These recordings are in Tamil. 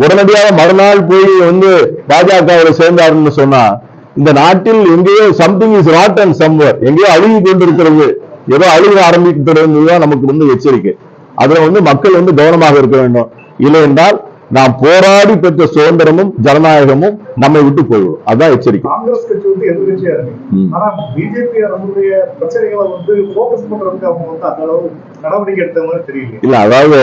உடனடியாக மறுநாள் போய் பாஜகவில் சேர்ந்தாருன்னு சொன்னா இந்த நாட்டில் எங்கேயோ சம்திங் இஸ் ராட்டன் சம்வேர், எங்கேயோ அழுகி கொண்டிருக்கிறது, ஏதோ அழுக ஆரம்பிக்கிறதுதான் நமக்கு எச்சரிக்கை. அதுல மக்கள் கவனமாக இருக்க வேண்டும். இல்லை என்றால் நாம் போராடி பெற்ற சுதந்திரமும் ஜனநாயகமும் நம்மை விட்டு போய்விடும். அதுதான் எச்சரிக்கை. காங்கிரஸ் கட்சி எதிர்கட்சியா இருக்கு. ஆனா பிஜேபி நம்முடைய பிரச்சனைகளை போக்கஸ் பண்றதுக்கு அவங்க அந்த அளவு நடவடிக்கை எடுத்த மாதிரி தெரியல. இல்ல, அதாவது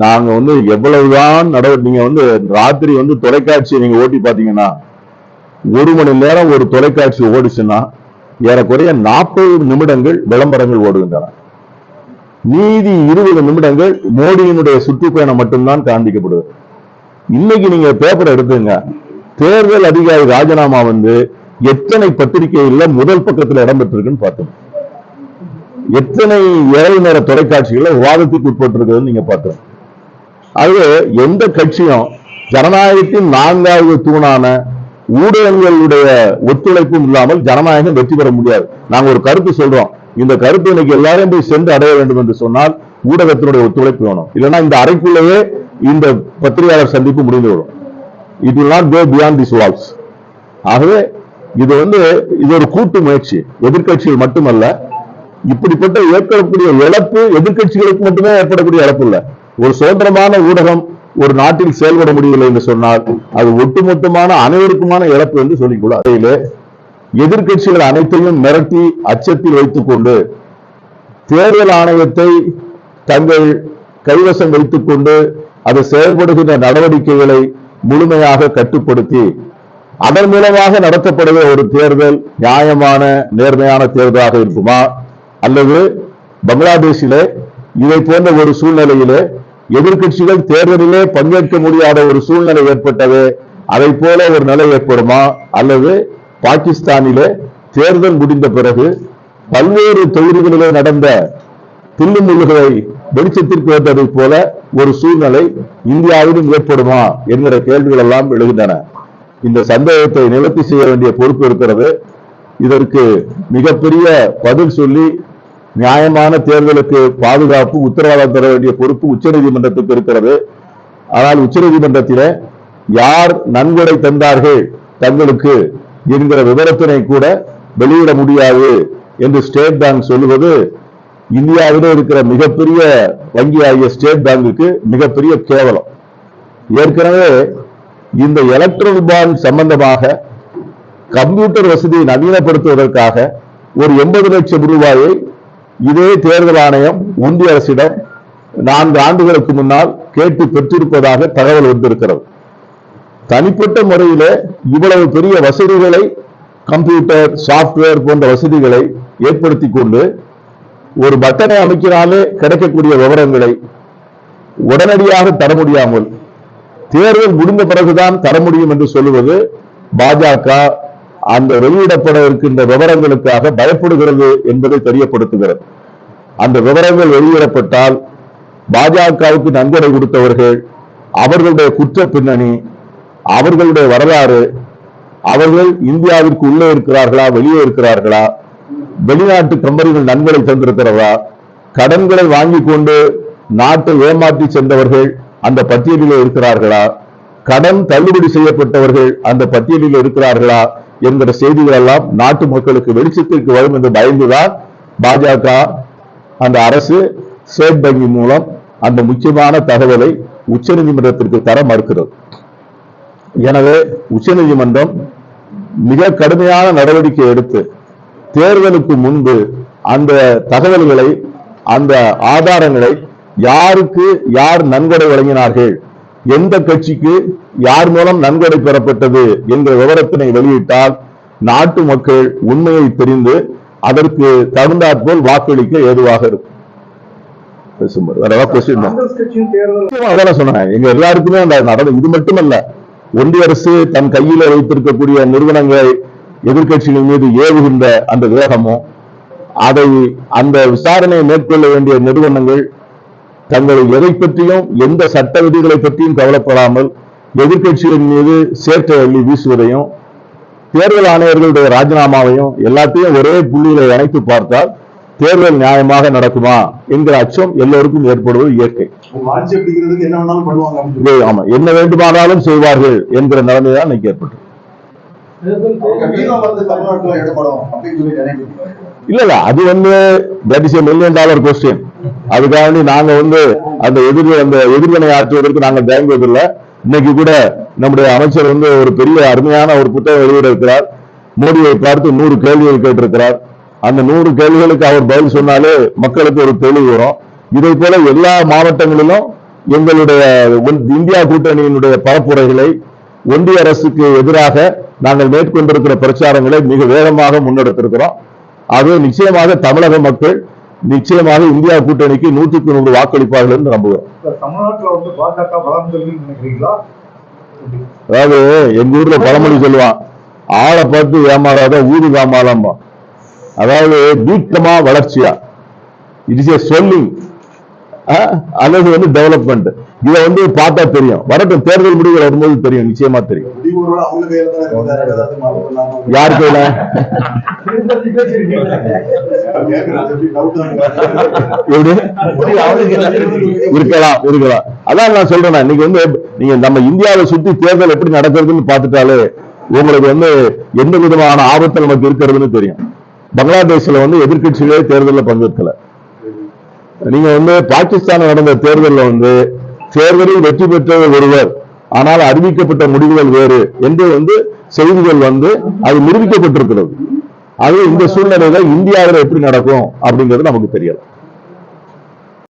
நாங்க எவ்வளவுதான் நீங்க ராத்திரி தொலைக்காட்சியை நீங்க ஓட்டி பாத்தீங்கன்னா 1 மணி நேரம் ஒரு தொலைக்காட்சி ஓடிச்சுன்னா ஏறக்குறைய 40 நிமிடங்கள் விளம்பரங்கள் ஓடுகின்றன. மீதி 20 நிமிடங்கள் மோடியினுடைய சுற்றுப்பயணம் மட்டும்தான் காண்பிக்கப்படுது. இன்னைக்கு நீங்க பேப்பர் எடுத்துங்க, தேர்தல் அதிகாரி ராஜினாமா எத்தனை பத்திரிகைகள்ல முதல் பக்கத்துல இடம்பெற்றிருக்குன்னு பார்த்தோம். எத்தனை ஏழு நேர தொலைக்காட்சிகள்ல விவாதத்துக்கு உட்பட்டிருக்குன்னு நீங்க பார்த்தோம். அது எந்த கட்சியும் ஜனநாயகத்தின் 4வது தூணான ஊடகங்களுடைய ஒத்துழைப்பும் இல்லாமல் ஜனநாயகம் வெற்றி பெற முடியாது. நாங்க ஒரு கருத்து சொல்றோம், இந்த கருத்து இன்னைக்கு எல்லாரும் போய் சென்று அடைய வேண்டும் என்று சொன்னால் ஊடகத்தினுடைய ஒத்துழைப்பு வேணும். இல்லைன்னா இந்த அறைக்குள்ளேயே இந்த பத்திரிகையாளர் சந்திப்பு முடிந்துவிடும். It will not go beyond this walls. ஆகவே இது ஒரு கூட்டு முயற்சி, எதிர்கட்சிகள் மட்டுமல்ல. இப்படிப்பட்ட ஏற்படக்கூடிய இழப்பு எதிர்கட்சிகளுக்கு மட்டுமே ஏற்படக்கூடிய இழப்பு இல்ல. ஒரு சுதந்திரமான ஊடகம் ஒரு நாட்டில் செயல்பட முடியவில்லை என்று சொன்னால் அது ஒட்டுமொத்தமான அனைவருக்குமான இழப்பு என்று சொல்லிக்கொள்ள. எதிர்கட்சிகள் அனைத்தையும் மிரட்டி அச்சத்தில் வைத்துக் கொண்டு தேர்தல் ஆணையத்தை தங்கள் கைவசம் வைத்துக் கொண்டு அது செயல்படுகின்ற நடவடிக்கைகளை முழுமையாக கட்டுப்படுத்தி அதன் மூலமாக நடத்தப்படுகிற ஒரு தேர்தல் நியாயமான நேர்மையான தேர்தலாக இருக்குமா, அல்லது பங்களாதேஷிலே இதை போன்ற ஒரு சூழ்நிலையிலே எதிர்கட்சிகள் தேர்தலிலே பங்கேற்க முடியாத ஒரு சூழ்நிலை ஏற்பட்டது, அதை போல ஒரு நிலை ஏற்படுமா, அல்லது பாகிஸ்தானிலே தேர்தல் முடிந்த பிறகு பல்வேறு தொகுதிகளிலே நடந்த தில்லுமுல்லுகளை வெளிச்சத்திற்கு வந்ததை போல ஒரு சூழ்நிலை இந்தியாவிலும் ஏற்படுமா என்கிற கேள்விகள் எல்லாம் எழுகின்றன. இந்த சந்தேகத்தை நிவர்த்தி செய்ய வேண்டிய பொறுப்பு இருக்கிறது. இதற்கு மிகப்பெரிய பதில் சொல்லி நியாயமான தேர்தலுக்கு பாதுகாப்பு உத்தரவாதம் தர வேண்டிய பொறுப்பு உச்சநீதிமன்றத்துக்கு இருக்கிறது. ஆனால் உச்சநீதிமன்றத்திலே யார் நன்கொடை தந்தார்கள் தங்களுக்கு என்கிற விவரத்தினை கூட வெளியிட முடியாது என்று ஸ்டேட் பேங்க் சொல்லுவது இந்தியாவிலே இருக்கிற மிகப்பெரிய வங்கியாகிய ஸ்டேட் பேங்குக்கு மிகப்பெரிய கேவலம். ஏற்கனவே இந்த எலக்ட்ரல் பாண்ட் சம்பந்தமாக கம்ப்யூட்டர் வசதியை நவீனப்படுத்துவதற்காக ஒரு 80 லட்சம் ரூபாயை இதே தேர்தல் ஆணையம் ஒன்றிய அரசிடம் 4 ஆண்டுகளுக்கு முன்னால் கேட்டு பெற்றிருப்பதாக தகவல் வந்திருக்கிறது. தனிப்பட்ட முறையிலே இவ்வளவு பெரிய வசதிகளை, கம்ப்யூட்டர் சாப்ட்வேர் போன்ற வசதிகளை ஏற்படுத்தி கொண்டு ஒரு பட்டனை அமைக்கினாலே கிடைக்கக்கூடிய விவரங்களை உடனடியாக தர முடியாமல் தேர்தல் முடிந்த பிறகுதான் தர முடியும் என்று சொல்லுவது பாஜக அந்த வெளியிடப்பட இருக்கின்ற விவரங்களுக்காக பயப்படுகிறது என்பதை தெரியப்படுத்துகிறது. அந்த விவரங்கள் வெளியிடப்பட்டால் பாஜகவுக்கு நன்கொடை கொடுத்தவர்கள், அவர்களுடைய குற்ற பின்னணி, அவர்களுடைய வரலாறு, அவர்கள் இந்தியாவிற்கு உள்ளே இருக்கிறார்களா வெளியே இருக்கிறார்களா, வெளிநாட்டு கம்பெனிகள் நன்கொடை தந்திருக்கிறதா, கடன்களை வாங்கி கொண்டு நாட்டை ஏமாற்றி சென்றவர்கள் அந்த பட்டியலில் இருக்கிறார்களா, கடன் தள்ளுபடி செய்யப்பட்டவர்கள் அந்த பட்டியலில் இருக்கிறார்களா என்கிற செய்திகள் எல்லாம் நாட்டு மக்களுக்கு வெளிச்சத்திற்கு வரும் என்று பயந்துதான் பாஜக அந்த அரசு ஸ்டேட் வங்கி மூலம் அந்த முக்கியமான தகவலை உச்சநீதிமன்றத்திற்கு தர மறுக்கிறது. எனவே உச்சநீதிமன்றம் மிக கடுமையான நடவடிக்கை எடுத்து தேர்தலுக்கு முன்பு அந்த தகவல்களை, அந்த ஆதாரங்களை, யாருக்கு யார் நன்கொடை வழங்கினார்கள், எந்த கட்சிக்கு யார் மூலம் நன்கொடை பெறப்பட்டது என்ற விவரத்தினை வெளியிட்டால் நாட்டு மக்கள் உண்மையை தெரிந்து அதற்கு தகுந்தாற்போல் வாக்களிக்க ஏதுவாக இருக்கும். சொன்னேன், எங்க எல்லாருக்குமே இது மட்டுமல்ல, ஒன்றிய அரசு தன் கையில வைத்திருக்கக்கூடிய நிறுவனங்களை எதிர்கட்சிகள் மீது ஏவுகின்ற அந்த வேகமும், அதை அந்த விசாரணையை மேற்கொள்ள வேண்டிய நிறுவனங்கள் தங்களை எதை பற்றியும் எந்த சட்ட விதிகளை பற்றியும் கவலைப்படாமல் எதிர்கட்சிகளின் மீது சேற்றை அள்ளி வீசுவதையும், தேர்தல் ஆணையர்களுடைய ராஜினாமாவையும் எல்லாத்தையும் ஒரே புள்ளியில இணைத்து பார்த்தால் தேர்தல் நியாயமாக நடக்குமா என்கிற அச்சம் எல்லோருக்கும் ஏற்படுவது இயற்கை. ஆட்சி அப்படிங்கிறதுக்கு என்ன வேணாலும் பண்ணுவாங்க. இது ஆமா, என்ன வேண்டுமானாலும் செய்வார்கள் என்கிற நிலைமை தான் இன்னைக்கு ஏற்பட்டு. இல்ல இல்ல, அது வந்து that is a $1 million question. அதுக்காக நாங்க வந்து அந்த எதிர்வினை ஆற்றுவதற்கு நாங்கள் தயங்குவதில்லை. இன்னைக்கு கூட நம்முடைய அமைச்சர் வந்து ஒரு பெரிய அருமையான ஒரு புத்தகம் வெளியிட இருக்கிறார். மோடியை பார்த்து 100 கேள்விகள் கேட்டிருக்கிறார். அந்த 100 கேள்விகளுக்கு அவர் பதில் சொன்னாலே மக்களுக்கு ஒரு தெளிவு வரும். இதை போல எல்லா மாவட்டங்களிலும் எங்களுடைய இந்தியா கூட்டணியினுடைய பரப்புரைகளை ஒன்றிய அரசுக்கு எதிராக நாங்கள் மேற்கொண்டிருக்கிற பிரச்சாரங்களை மிக வேகமாக முன்னெடுத்திருக்கிறோம். அது நிச்சயமாக தமிழக மக்கள் நிச்சயமாக இந்தியா கூட்டணிக்கு 100க்கு 100 வாக்களிப்பார்கள் என்று நம்புகிறோம். தமிழ்நாட்டில் வந்து பாஜக வளர்ந்து நினைக்கிறீங்களா? அதாவது எங்க ஊர்ல பழமொழி சொல்லுவான், ஆளை பார்த்து ஏமாறாத ஊரு காமாலம்பா. அதாவது வீக்கமா வளர்ச்சியா, இட் இஸ் ஏ சொல்லிங் அல்லது வந்து டெவலப்மெண்ட். இதை வந்து பார்த்தா தெரியும், வரட்டும் தேர்தல் முடிவுகள் வரும்போது தெரியும், நிச்சயமா தெரியும். யார் கையில இருக்கலாம் இருக்கலாம். அதான் நான் சொல்றேன், இன்னைக்கு வந்து நீங்க நம்ம இந்தியாவை சுத்தி தேர்தல் எப்படி நடக்கிறதுன்னு பார்த்துட்டாலே உங்களுக்கு வந்து எந்த விதமான ஆபத்து நமக்கு இருக்கிறதுன்னு தெரியும். பங்களாதேஷ்ல வந்து எதிர்கட்சிகளே தேர்தலில் பங்கேற்கல. நீங்க வந்து பாகிஸ்தான் நடந்த தேர்தலில் வந்து தேர்தலில் வெற்றி பெற்றது ஒருவர், ஆனால் அறிவிக்கப்பட்ட முடிவுகள் வேறு என்று வந்து செய்திகள் வந்து அது நிரூபிக்கப்பட்டிருக்கிறது. அது இந்த சூழ்நிலையில இந்தியாவில் எப்படி நடக்கும் அப்படிங்கிறது நமக்கு தெரியல.